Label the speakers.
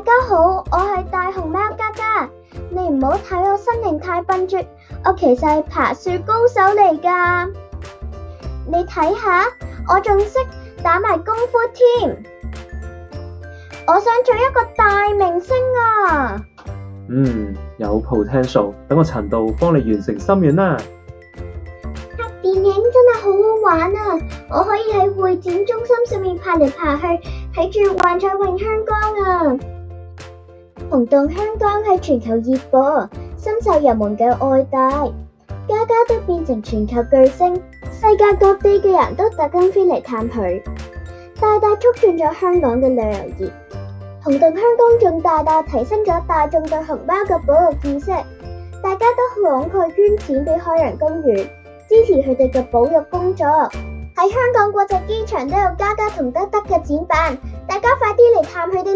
Speaker 1: 家好，我係大熊貓嘉嘉。你唔好睇我身形太笨拙，我其實係爬樹高手嚟㗎。你睇下，我仲識打埋功夫添。我想做一個大明星啊！
Speaker 2: 有 potential， 等我陳導幫你完成心願啦。
Speaker 1: 拍電影真係好好玩啊！我可以喺會展中心上面爬嚟爬去，睇住幻彩詠香江啊！紅動香江喺全球熱播，深受人們嘅愛戴，嘉嘉都變成全球巨星，世界各地嘅人都特登飛嚟探佢，大大促進咗香港嘅旅遊業。紅動香江仲大大提升咗大眾對熊貓嘅保育意識，大家都慷慨捐錢俾海洋公園，支持佢哋嘅保育工作。喺香港國際機場都有嘉嘉同德德嘅展板，大家快啲嚟探佢哋